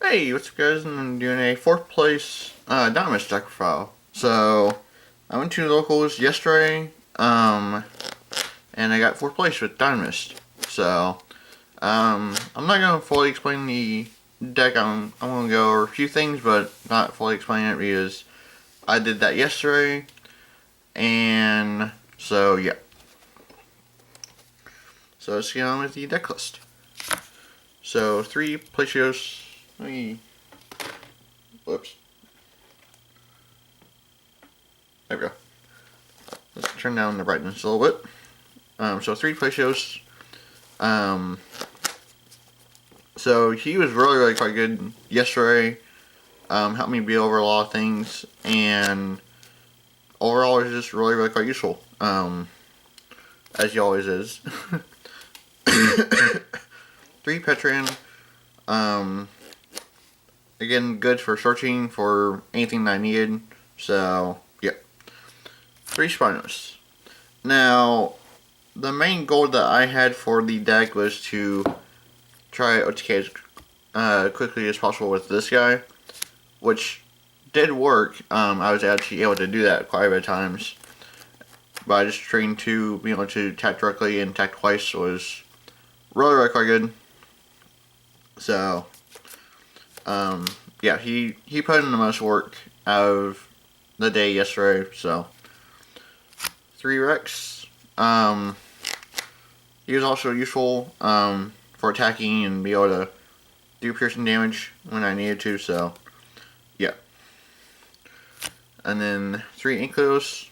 Hey, what's up guys? I'm doing a 4th place Dinomist deck profile. So, I went to locals yesterday, and I got 4th place with Dinomist. So, I'm not going to fully explain the deck. I'm going to go over a few things, but not fully explain it because I did that yesterday. And, so yeah. So, let's get on with the deck list. So, 3 Placios. Whoops. There we go. Let's turn down the brightness a little bit. So 3 Placios. So he was really quite good yesterday. Helped me beat over a lot of things, and overall it was just really quite useful. As he always is. 3 Petran. Again, good for searching for anything that I needed. So yeah. 3 Spinos. Now, the main goal that I had for the deck was to try OTK as quickly as possible with this guy, which did work. I was actually able to do that quite a bit of times by just trying to be able to attack directly and attack twice was really quite good. So, yeah, he put in the most work out of the day yesterday. So, 3 Rex. He was also useful for attacking and be able to do piercing damage when I needed to, so yeah. And then 3 Inklos.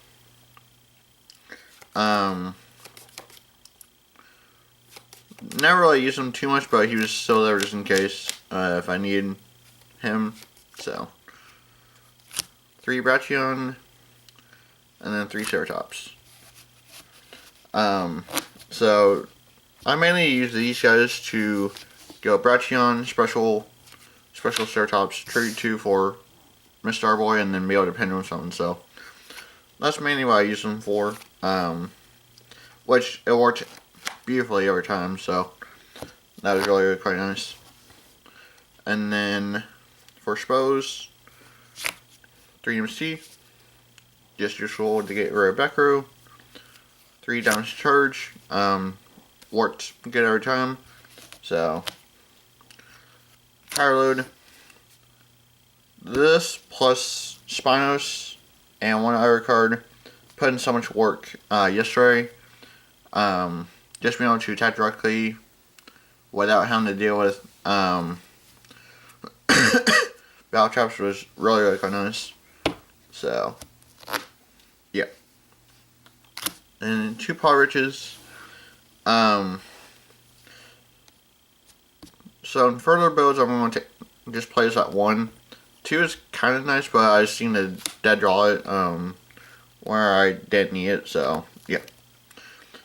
Never really used him too much, but he was still there just in case if I needed him. So 3 Brachion, and then 3 Ceratops. So I mainly use these guys to go Brachion, special Ceratops, tribute 2 for Miss Starboy, and then be able to pin him something. So that's mainly what I use them for. Which it worked beautifully every time, so that was really quite nice. And then for Spose, 3 MST, just useful to get rid of back row. 3 damage charge, worked good every time. So power load. This plus Spinos and 1 other card put in so much work yesterday. Just being able to attack directly without having to deal with battle traps was really quite nice. So yeah. And 2 Paw Riches. So in further builds, I'm going to just play this at 1. 2 is kind of nice, but I've seen the dead draw it where I didn't need it, so yeah.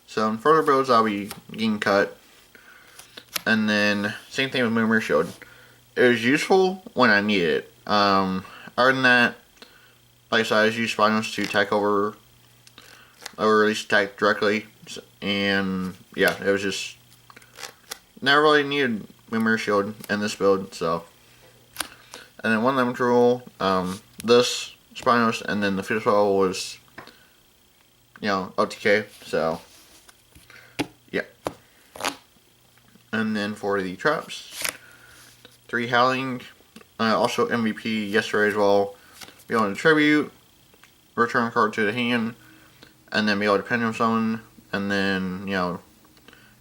So in further builds, I'll be getting cut. And then same thing with Moomer Shield. It was useful when I needed it. Other than that, like I said, I just use Spinos to attack or at least attack directly. And yeah, it was just never really needed Moomer Shield in this build, so. And then 1 Lemon Rule, this Spinos, and then the Fidel was, OTK, so yeah. And then for the traps, 3 Howling, also MVP yesterday as well. Be able to tribute, return a card to the hand, and then be able to pin him someone, and then,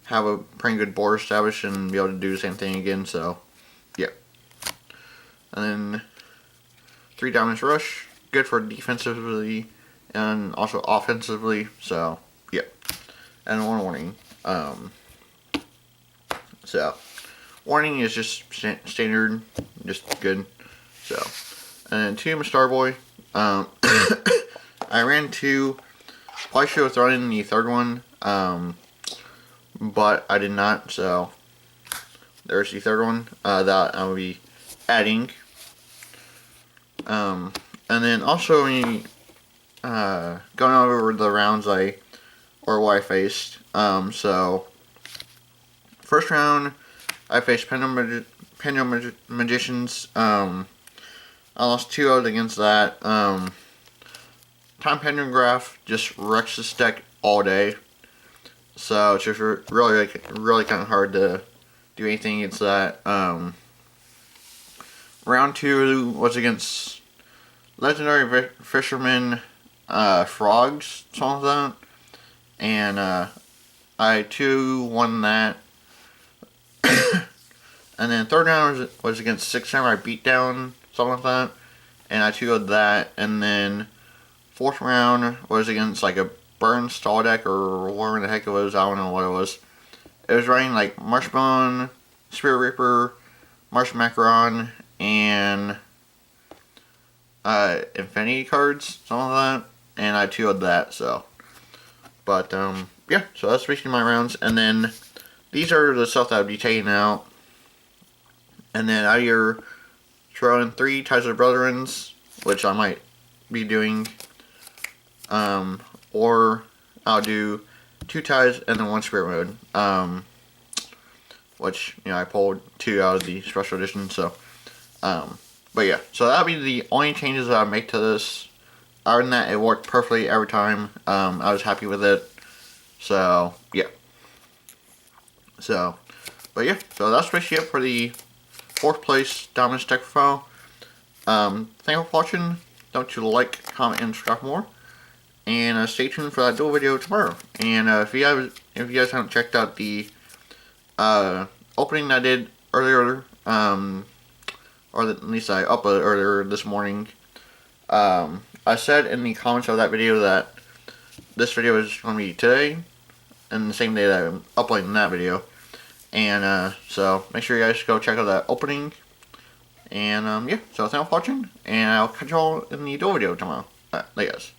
have a pretty good board established and be able to do the same thing again, so yeah. And then 3 Diamonds Rush, good for defensively and also offensively, so yeah. And 1 Warning. So Warning is just standard, just good. So, and then 2 Starboy. I ran 2. Probably should have thrown in the 3rd one, but I did not. So there's the 3rd one that I will be adding. And then also going over the rounds what I faced. So first round I faced Pendulum Pendulum Magicians. I lost 2-0 against that. Time Pendulum Graph just wrecks this deck all day. So it's just really kind of hard to do anything against that. Round 2 was against Legendary Fisherman Frogs, something like that. And I 2-1 that. And then third round was against 6 Samurai Beatdown, something like that. And I 2-0'd that. And then fourth round was against like a Burn Stall deck or whatever the heck it was. I don't know what it was. It was running like Marshbone, Spirit Reaper, Marsh Macaron, and Infinity cards, something like that. And I 2-0'd that, so. But, yeah, so that's basically my rounds. And then these are the stuff that I'd be taking out. And then out of your throw in 3 Ties of the Brethrens, which I might be doing. Or I'll do 2 ties and then 1 spirit mode. Which, you know, I pulled 2 out of the special edition, so. But yeah, so that'll be the only changes that I make to this. Other than that, it worked perfectly every time. I was happy with it. So, yeah. So, but yeah, so that's basically it for the 4th place Dinomist deck profile. Thank you for watching. Don't you like, comment, and subscribe for more. And stay tuned for that duel video tomorrow. And if you guys haven't checked out the opening I did earlier, or at least I uploaded earlier this morning, I said in the comments of that video that this video is going to be today, and the same day that I'm uploading that video. And so make sure you guys go check out that opening. And yeah, so thanks for watching, and I'll catch y'all in the duel video tomorrow. Alright, later guys.